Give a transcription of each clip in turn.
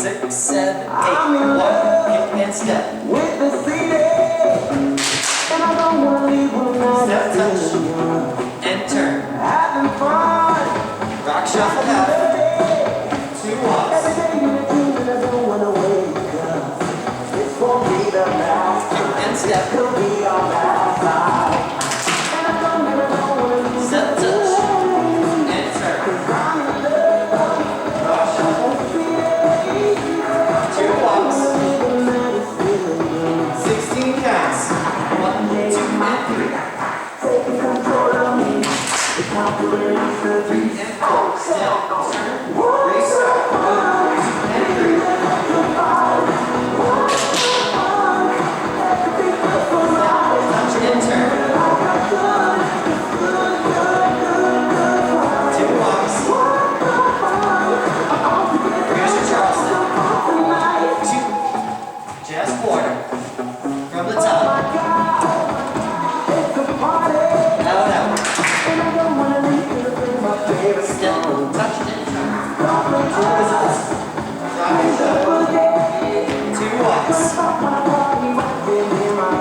6, 7, 8. 1, kick and step. With the CD, and I don't wanna leave when I Step, touch, and turn. having fun. Rock, shuffle, half. 2 walks. Every day you do and I don't wanna wake up. It's gonna be the last time. And step. It'll be our last night. And I don't wanna leave. Step, touch, and turn. I'm in love. Rock, shuffle. 2 walks. 16 counts. 1, 2, and 3. Taking control of me. It's not good enough for 3 me. and 4. Step, turn, restart. 1, 2, and 3. Touch and turn. 2 walks. Here's your Charleston. 2. Jazz quarter. From the top. Out, out. Step, touch and turn. Rock and shuffle. 2 walks.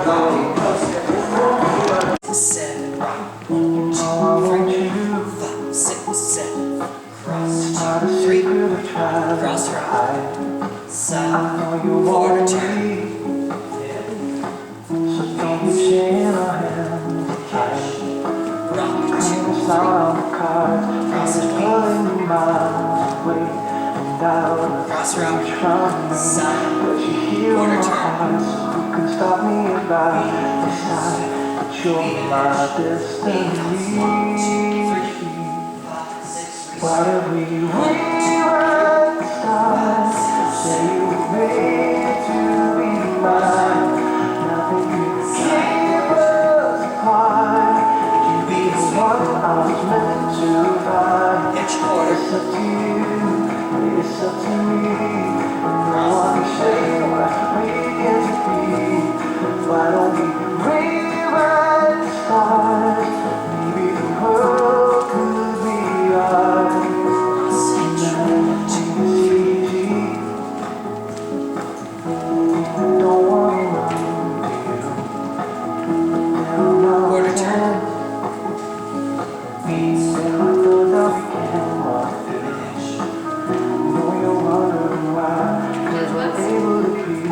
Rocky coaster. 7, rock. 1, 2, 3, 4, 5, 6, 7. Cross 2, 3. Cross right. Side. Quarter turn. Cash. Rock 2, 3. Cross it. Cross route. Side. Quarter turn. Can stop me if I decide you're my destiny. 1, 2, 3, 5, 6. Why did we rewrite the stars? Say you were made to be mine. Nothing could keep us apart. You be the one I was meant to find. Hitch quarter. It's up to you, it's up to me. No one can say what we get to be. Why don't we rewrite the stars? Maybe the world could be ours. Nothing is easy. I don't wanna run to you. Quarter turn. We never thought that we can walk through. Know you're wondering why. 'Cause we're able to keep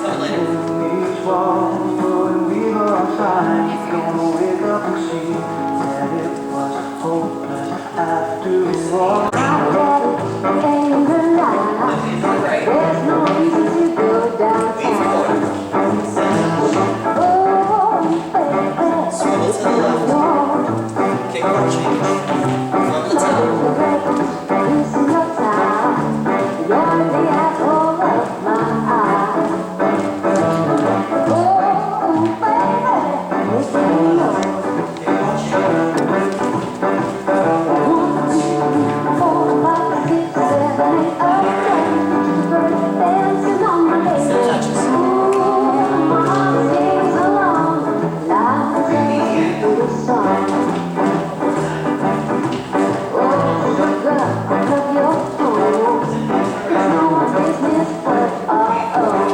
Tell me later. these walls, but when we go outside, gonna wake up and see that it was hopeless after all. Right. There's no reason to go down. Leave your quarter. Swivel to the left. Kick or change. From the top. Loosen your tie. The other day I tore up my eye. Oh, baby, make me know. Kick or change. 1, 2, 4, 5, 6, 7, 8, okay. Dancing on my leg. Step touches. Ooh, my heart sings along. Loud to the song. Oh, sugar, I love your tone. It's no one's business but our own.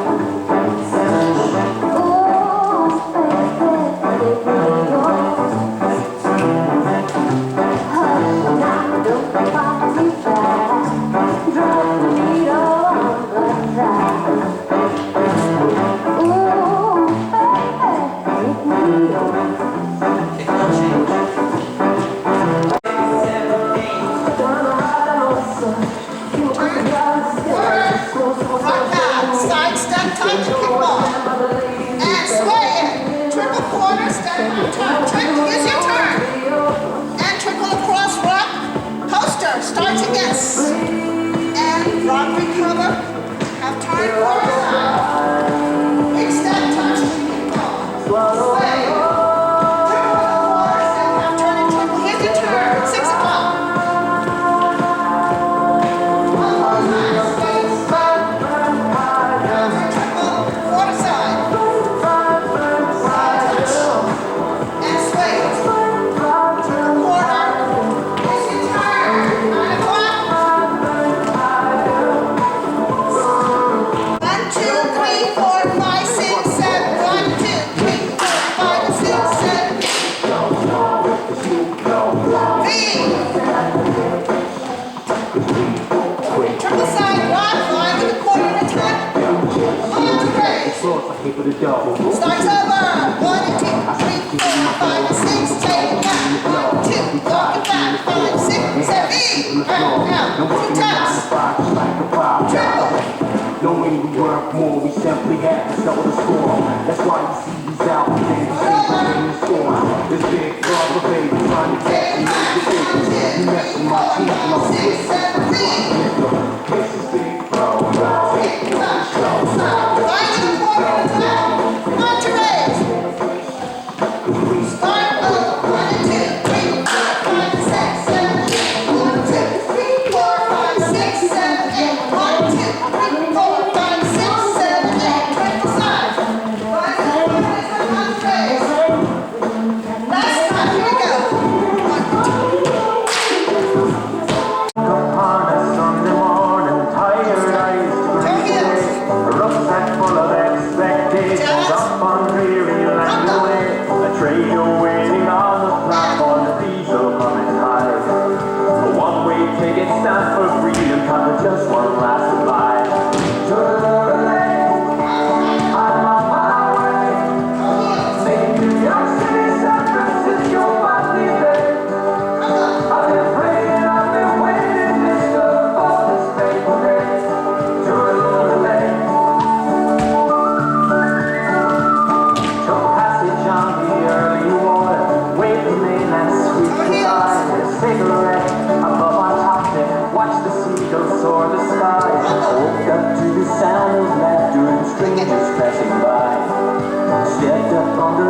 Oh, baby, take me yours. Hush now, don't fight me back. Drop the needle on the track. Ooh, baby, take me yours. Kick or change. Rock out, side step, touch, kick off. And sway it. Triple quarter, step, turn. Triple, here's your turn. And triple across rock. Coaster, starts again. And rock. Triple side Wi-Fi with a quarter at a time. Monterey. Starts over. 1 and 2, 3, 4, 5, 6. Take it back. 1, 2. Walk it back. 5, 6, 7, 8. Out. 2 taps. Triple. Knowing we work more, we simply have to settle the score. That's why you see these albums and you see them in the store. This big brother, baby, trying to catch me with the big. You mess with my teeth, and I'm 6, 7, 8. this is big brother. Take it on the show. 5 and a quarter at a time. Monterey. Start over. 1 and 2, 3, 4, 5, 6, 7, 8. 1, 2, 3, 4, 5, 6, 7, 8. 1, 2, 3, 4, 5, 6, 7, 8. Triple side. 5 and a quarter at a time. Monterey. Last time. Here we go. 1, 2. Upon a Sunday morning, tired eyes to Heels. a rucksack full of expectations, up on dreary land away. A trader waiting on the platform, the diesel coming high. A one-way ticket stands for freedom, time for just one last goodbye. I'm on my way. St. New York City, San Francisco, Boston, I've been praying, I've been waiting, Mr. for this fateful day. Jerusalem. Took passage on the early water, waved the mainland sweet goodbye. A cigarette above our top deck, watch the seagulls soar the sky. Woke up to the sound of laughter and strangers passing by. Stepped up on the